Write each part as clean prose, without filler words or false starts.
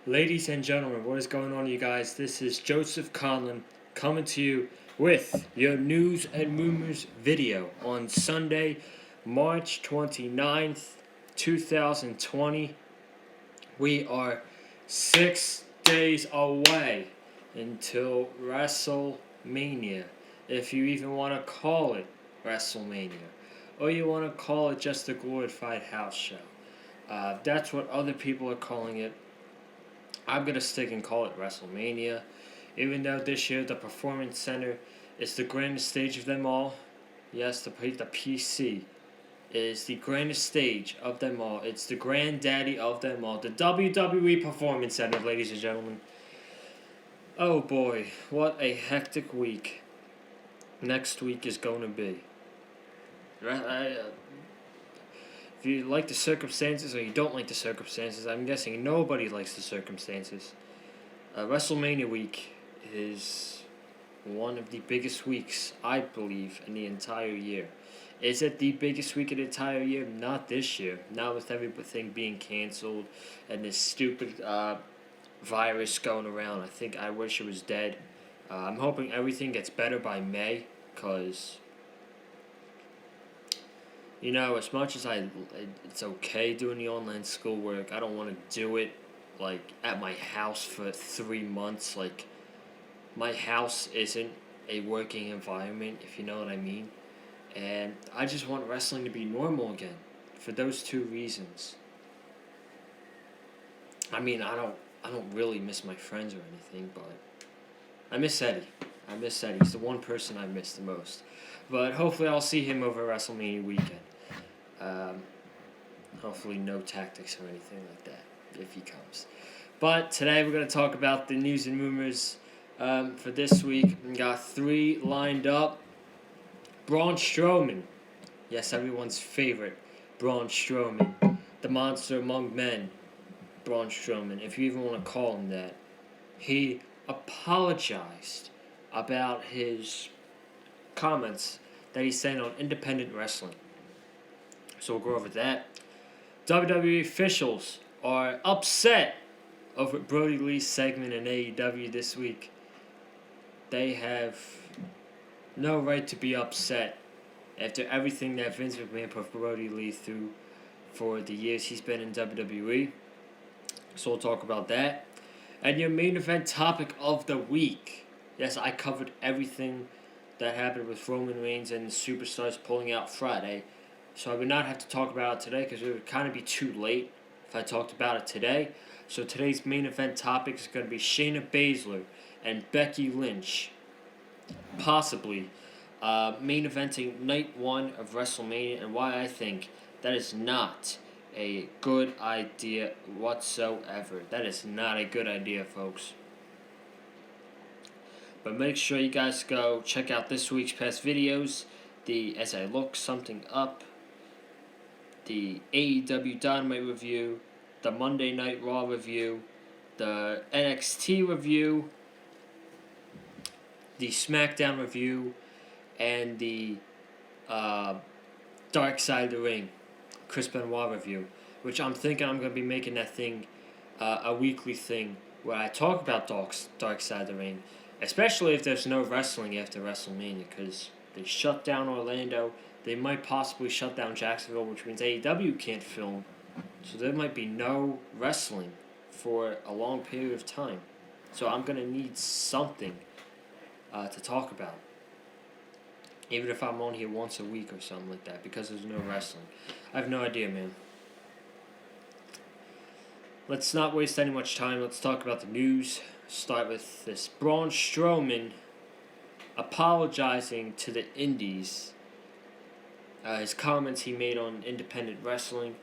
Ladies and gentlemen, what is going on, you guys? This is Joseph Conlon coming to you with your news and rumors video on Sunday, March 29th, 2020. We are 6 days away until WrestleMania, if you even want to call it WrestleMania, or you want to call it just a glorified house show. That's what other people are calling it. I'm going to stick and call it WrestleMania, even though this year the Performance Center is the grandest stage of them all. Yes, the PC is the grandest stage of them all. It's the granddaddy of them all. The WWE Performance Center, ladies and gentlemen. Oh boy, what a hectic week next week is going to be. If you like the circumstances or you don't like the circumstances, I'm guessing nobody likes the circumstances. WrestleMania week is one of the biggest weeks, I believe, in the entire year. Is it the biggest week of the entire year? Not this year. Not with everything being canceled and this stupid virus going around. I wish it was dead. I'm hoping everything gets better by May, because as much as it's okay doing the online schoolwork, I don't want to do it, at my house for 3 months. My house isn't a working environment, if you know what I mean. And I just want wrestling to be normal again, for those two reasons. I don't really miss my friends or anything, but I miss Eddie. He's the one person I miss the most. But hopefully I'll see him over WrestleMania weekend. Hopefully no tactics or anything like that, if he comes. But today we're going to talk about the news and rumors for this week. We got 3 lined up. Braun Strowman. Yes, everyone's favorite. Braun Strowman. The monster among men. Braun Strowman, if you even want to call him that. He apologized about his comments that he said on independent wrestling. So we'll go over that. WWE officials are upset over Brodie Lee's segment in AEW this week. They have no right to be upset after everything that Vince McMahon put Brodie Lee through for the years he's been in WWE. So we'll talk about that. And your main event topic of the week. Yes, I covered everything that happened with Roman Reigns and the Superstars pulling out Friday. So I would not have to talk about it today because it would kind of be too late if I talked about it today. So today's main event topic is going to be Shayna Baszler and Becky Lynch possibly main eventing night 1 of WrestleMania, and why I think that is not a good idea whatsoever. That is not a good idea, folks. But make sure you guys go check out this week's past videos. As I look something up, the AEW Dynamite review, the Monday Night Raw review, the NXT review, the SmackDown review, and the Dark Side of the Ring, Chris Benoit review, which I'm thinking I'm going to be making that thing a weekly thing where I talk about Dark Side of the Ring, especially if there's no wrestling after WrestleMania, because they shut down Orlando. They might possibly shut down Jacksonville, which means AEW can't film. So there might be no wrestling for a long period of time. So I'm going to need something to talk about. Even if I'm on here once a week or something like that, because there's no wrestling. I have no idea, man. Let's not waste any much time. Let's talk about the news. Start with this. Braun Strowman apologizing to the indies. His comments he made on independent wrestling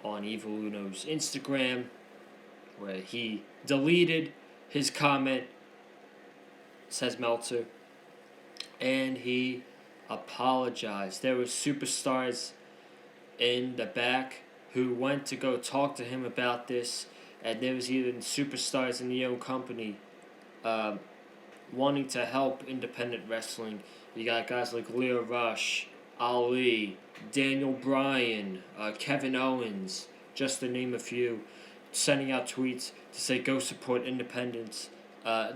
on Evil Uno's Instagram, where he deleted his comment, says Meltzer, and he apologized. There were superstars in the back who went to go talk to him about this, and there was even superstars in the own company wanting to help independent wrestling. You got guys like Leo Rush, Ali, Daniel Bryan, Kevin Owens, just to name a few, sending out tweets to say go support independents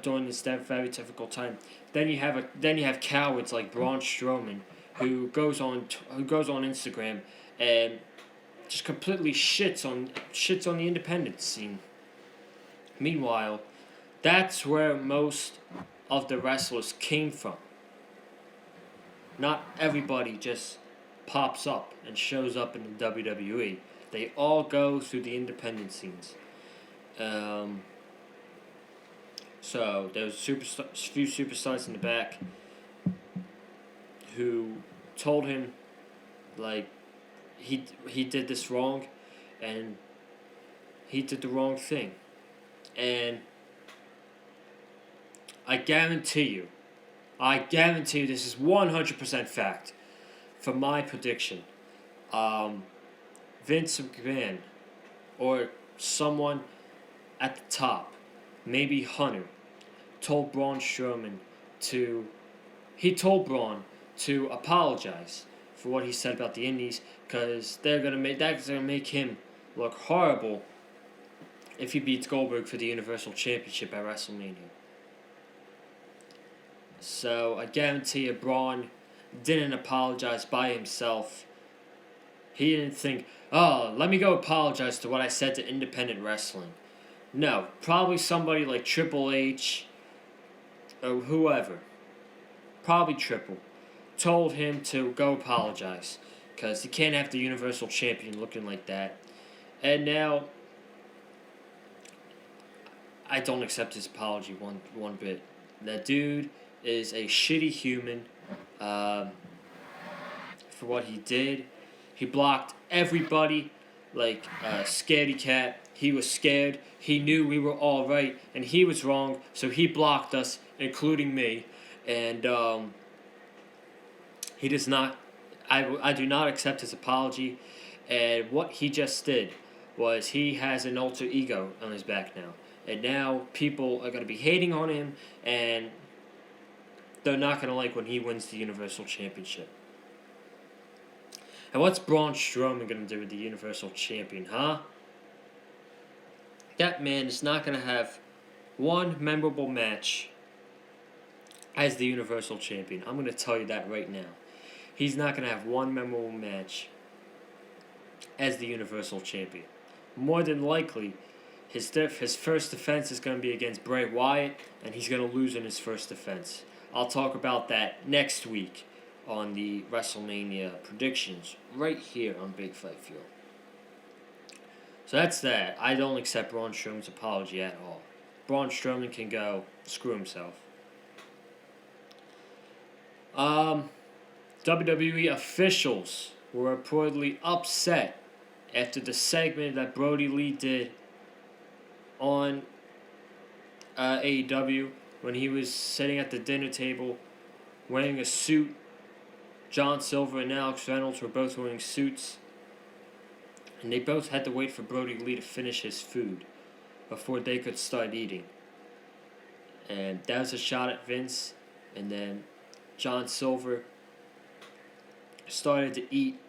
during this very difficult time. Then you have cowards like Braun Strowman who goes on Instagram and just completely shits on the independent scene. Meanwhile, that's where most of the wrestlers came from. Not everybody just pops up and shows up in the WWE. They all go through the independent scenes. So there's a few superstars in the back who told him, like, he did this wrong, and he did the wrong thing. And I guarantee you this is 100% fact for my prediction. Vince McMahon or someone at the top, maybe Hunter, told Braun to apologize for what he said about the Indies, because that's gonna make him look horrible if he beats Goldberg for the Universal Championship at WrestleMania. So I guarantee you Braun didn't apologize by himself. He didn't think, oh, let me go apologize to what I said to independent wrestling. No, probably somebody like Triple H or whoever, probably Triple, told him to go apologize, because he can't have the Universal Champion looking like that. And now, I don't accept his apology one bit. That dude is a shitty human for what he did. He blocked everybody like a scaredy cat. He was scared. He knew we were all right, and he was wrong, so he blocked us, including me. And he does not. I do not accept his apology. And what he just did was he has an alter ego on his back now. And now people are going to be hating on him, and they're not going to like when he wins the Universal Championship. And what's Braun Strowman going to do with the Universal Champion, huh? That man is not going to have one memorable match as the Universal Champion. I'm going to tell you that right now. He's not going to have one memorable match as the Universal Champion. More than likely, his first defense is going to be against Bray Wyatt, and he's going to lose in his first defense. I'll talk about that next week on the WrestleMania predictions right here on Big Fight Fuel. So that's that. I don't accept Braun Strowman's apology at all. Braun Strowman can go screw himself. WWE officials were reportedly upset after the segment that Brodie Lee did on AEW when he was sitting at the dinner table wearing a suit. John Silver and Alex Reynolds were both wearing suits, and they both had to wait for Brodie Lee to finish his food before they could start eating. And that was a shot at Vince, and then John Silver started to eat,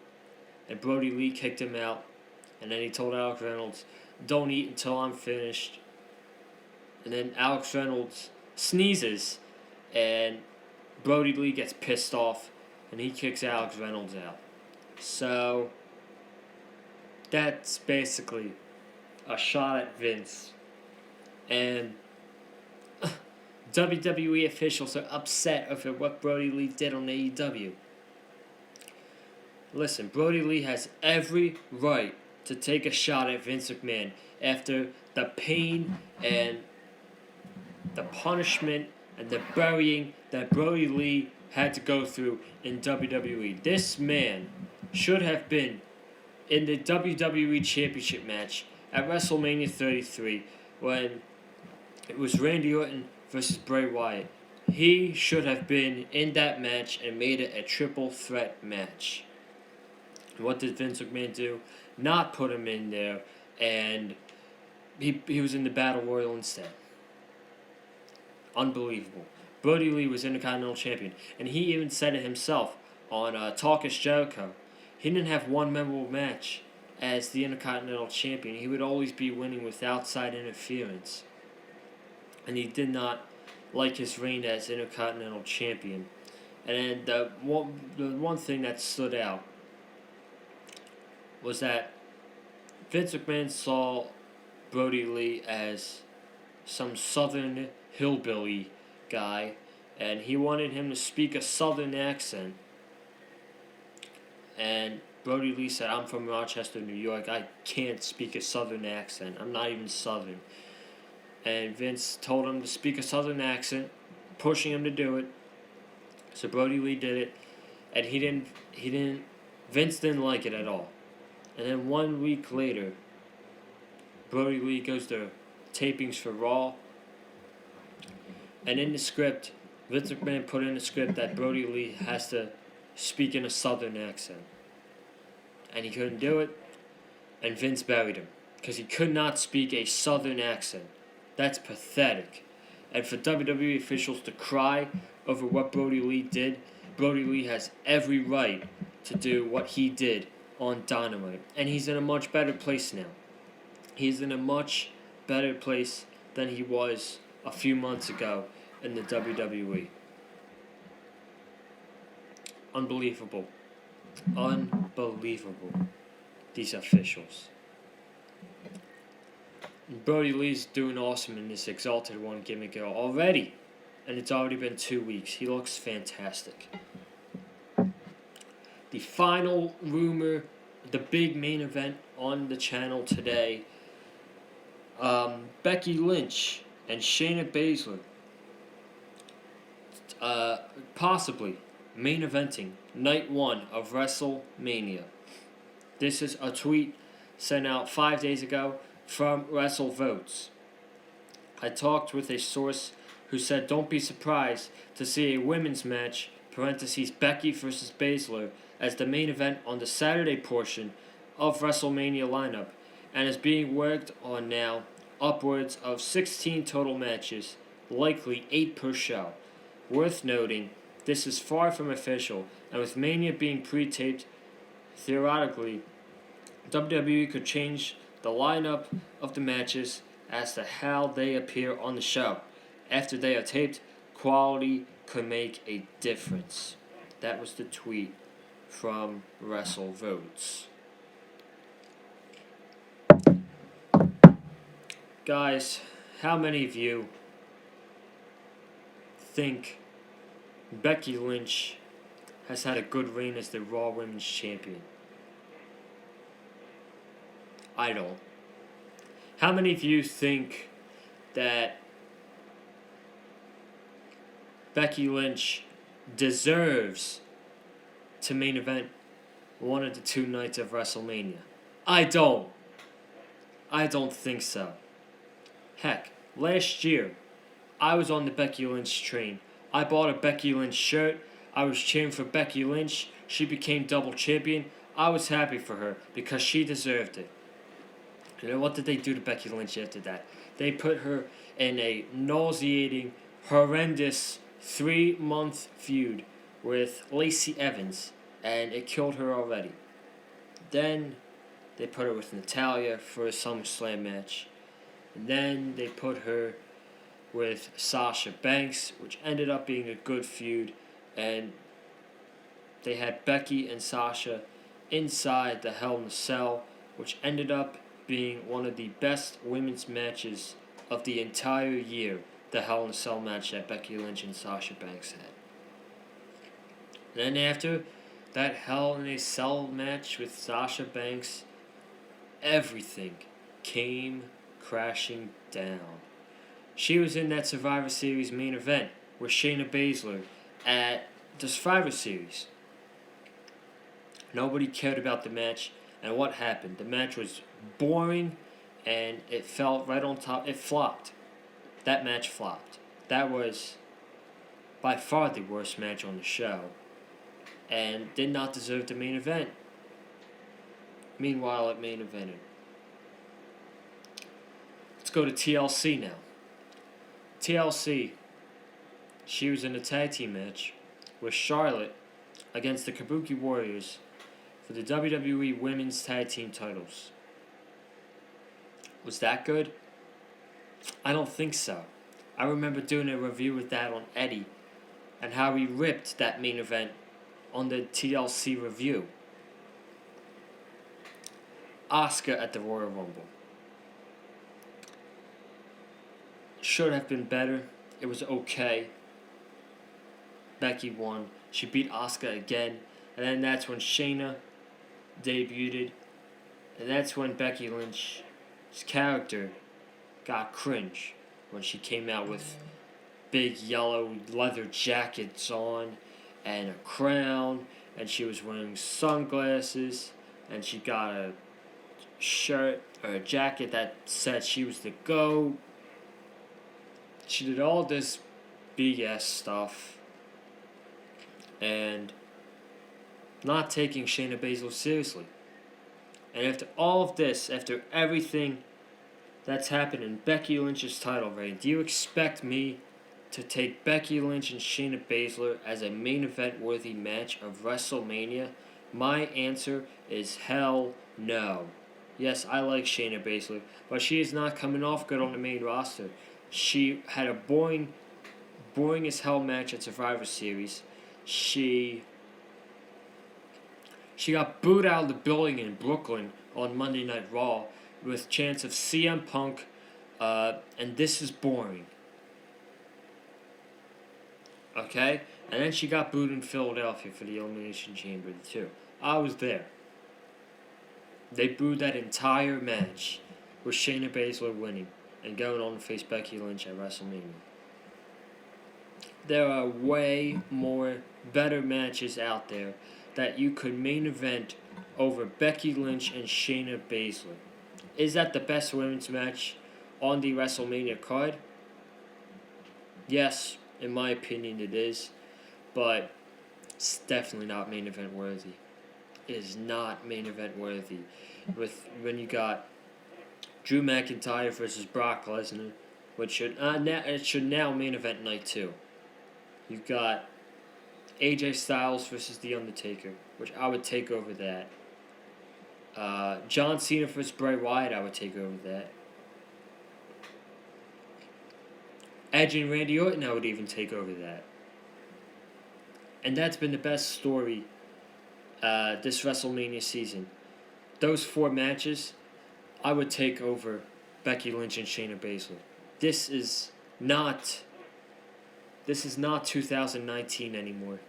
and Brodie Lee kicked him out, and then he told Alex Reynolds, don't eat until I'm finished. And then Alex Reynolds sneezes, and Brodie Lee gets pissed off, and he kicks Alex Reynolds out. So that's basically a shot at Vince. And WWE officials are upset over what Brodie Lee did on AEW. Listen, Brodie Lee has every right to take a shot at Vince McMahon after the pain and the punishment and the burying that Brodie Lee had to go through in WWE. This man should have been in the WWE Championship match at WrestleMania 33 when it was Randy Orton versus Bray Wyatt. He should have been in that match and made it a triple threat match. What did Vince McMahon do? Not put him in there, and he was in the Battle Royal instead. Unbelievable. Brodie Lee was Intercontinental Champion, and he even said it himself on Talk is Jericho. He didn't have one memorable match as the Intercontinental Champion, he would always be winning with outside interference. And he did not like his reign as Intercontinental Champion. And the one thing that stood out was that Vince McMahon saw Brodie Lee as some southern hillbilly guy, and he wanted him to speak a southern accent. And Brodie Lee said, "I'm from Rochester, New York. I can't speak a southern accent. I'm not even southern." And Vince told him to speak a southern accent, pushing him to do it. So Brodie Lee did it, and Vince didn't like it at all. And then 1 week later, Brodie Lee goes to tapings for Raw, and in the script, Vince McMahon put in the script that Brodie Lee has to speak in a southern accent. And he couldn't do it, and Vince buried him, because he could not speak a southern accent. That's pathetic. And for WWE officials to cry over what Brodie Lee did, Brodie Lee has every right to do what he did on Dynamite. And he's in a much better place now. He's in a much better place than he was a few months ago in the WWE. Unbelievable. Unbelievable. These officials. Brodie Lee's doing awesome in this Exalted One gimmick already. And it's already been 2 weeks. He looks fantastic. The final rumor, the big main event on the channel today, Becky Lynch and Shayna Baszler possibly main eventing night 1 of WrestleMania. This is a tweet sent out 5 days ago from WrestleVotes. I talked with a source who said don't be surprised to see a women's match, parentheses Becky versus Baszler, as the main event on the Saturday portion of WrestleMania lineup, and is being worked on now, upwards of 16 total matches, likely 8 per show. Worth noting, this is far from official, and with Mania being pre-taped, theoretically, WWE could change the lineup of the matches as to how they appear on the show. After they are taped, quality could make a difference. That was the tweet from WrestleVotes. Guys, how many of you think Becky Lynch has had a good reign as the Raw Women's Champion? I don't. How many of you think that Becky Lynch deserves to main event one of the 2 nights of WrestleMania? I don't. I don't think so. Heck, last year, I was on the Becky Lynch train. I bought a Becky Lynch shirt. I was cheering for Becky Lynch. She became double champion. I was happy for her because she deserved it. You know, what did they do to Becky Lynch after that? They put her in a nauseating, horrendous 3-month feud with Lacey Evans, and it killed her already. Then they put her with Natalya for a SummerSlam match. And then they put her with Sasha Banks, which ended up being a good feud. And they had Becky and Sasha inside the Hell in a Cell, which ended up being one of the best women's matches of the entire year, the Hell in a Cell match that Becky Lynch and Sasha Banks had. Then after that Hell in a Cell match with Sasha Banks, everything came crashing down. She was in that Survivor Series main event with Shayna Baszler at the Survivor Series. Nobody cared about the match, and what happened? The match was boring, and it fell right on top. It flopped. That match flopped. That was by far the worst match on the show, and did not deserve the main event. Meanwhile, it main evented. Let's go to TLC now. TLC, she was in a tag team match with Charlotte against the Kabuki Warriors. for the WWE Women's Tag Team titles. Was that good? I don't think so. I remember doing a review with that on Eddie and how he ripped that main event on the TLC review. Asuka at the Royal Rumble. Should have been better. It was okay. Becky won. She beat Asuka again. And then that's when Shayna debuted. And that's when Becky Lynch's character got cringe. When she came out with big yellow leather jackets on and a crown. And she was wearing sunglasses. And she got a shirt or a jacket that said she was the GOAT. She did all this BS stuff and not taking Shayna Baszler seriously. And after all of this, after everything that's happened in Becky Lynch's title reign, do you expect me to take Becky Lynch and Shayna Baszler as a main event worthy match of WrestleMania? My answer is hell no. Yes, I like Shayna Baszler, but she is not coming off good on the main roster. She had a boring as hell match at Survivor Series. She got booed out of the building in Brooklyn on Monday Night Raw with chants of CM Punk, and this is boring. Okay? And then she got booed in Philadelphia for the Elimination Chamber too. I was there. They booed that entire match with Shayna Baszler winning and going on to face Becky Lynch at WrestleMania. There are way more better matches out there that you could main event over Becky Lynch and Shayna Baszler. Is that the best women's match on the WrestleMania card? Yes, in my opinion it is, but it's definitely not main event worthy. It is not main event worthy. When you got Drew McIntyre versus Brock Lesnar, which should now main event night 2. You've got AJ Styles versus The Undertaker, which I would take over that. John Cena versus Bray Wyatt, I would take over that. Edge and Randy Orton, I would even take over that. And that's been the best story this WrestleMania season. Those 4 matches, I would take over Becky Lynch and Shayna Baszler. This is not 2019 anymore.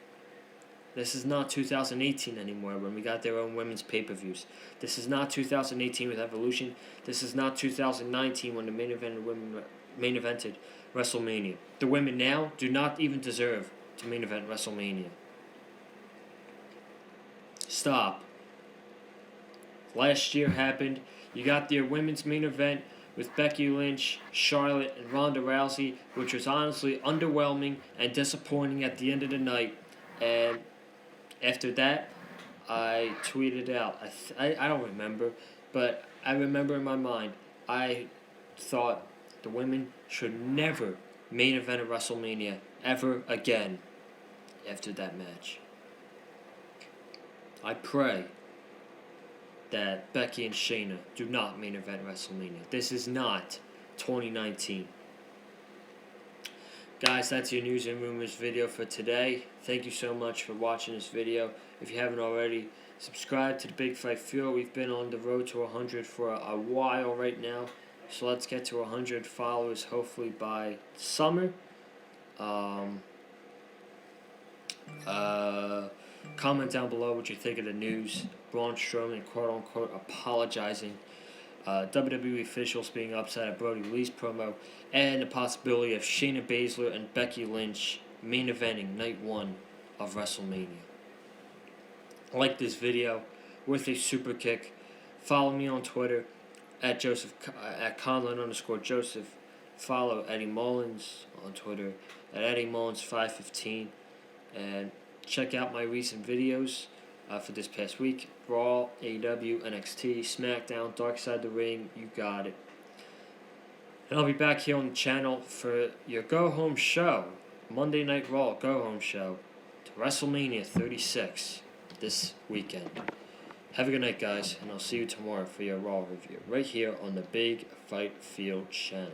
This is not 2018 anymore when we got their own women's pay-per-views. This is not 2018 with Evolution. This is not 2019 when the main evented WrestleMania. The women now do not even deserve to main event WrestleMania. Stop. Last year happened. You got their women's main event with Becky Lynch, Charlotte, and Ronda Rousey, which was honestly underwhelming and disappointing at the end of the night. And after that, I tweeted out, I don't remember, but I remember in my mind, I thought the women should never main event a WrestleMania ever again after that match. I pray that Becky and Shayna do not main event WrestleMania. This is not 2019. Guys, that's your news and rumors video for today. Thank you so much for watching this video. If you haven't already, subscribe to the Big Fight Fuel. We've been on the road to 100 for a while right now. So let's get to 100 followers hopefully by summer. Comment down below what you think of the news. Braun Strowman, quote-unquote, apologizing. WWE officials being upset at Brodie Lee's promo. And the possibility of Shayna Baszler and Becky Lynch main eventing night 1 of WrestleMania. Like this video with a super kick. Follow me on Twitter at Conlon_Joseph. Follow Eddie Mullins on Twitter at EddieMullins515. And check out my recent videos for this past week. Raw, AEW, NXT, SmackDown, Dark Side of the Ring, you got it. And I'll be back here on the channel for your go-home show, Monday Night Raw go-home show, to WrestleMania 36 this weekend. Have a good night, guys, and I'll see you tomorrow for your Raw review right here on the Big Fight Field channel.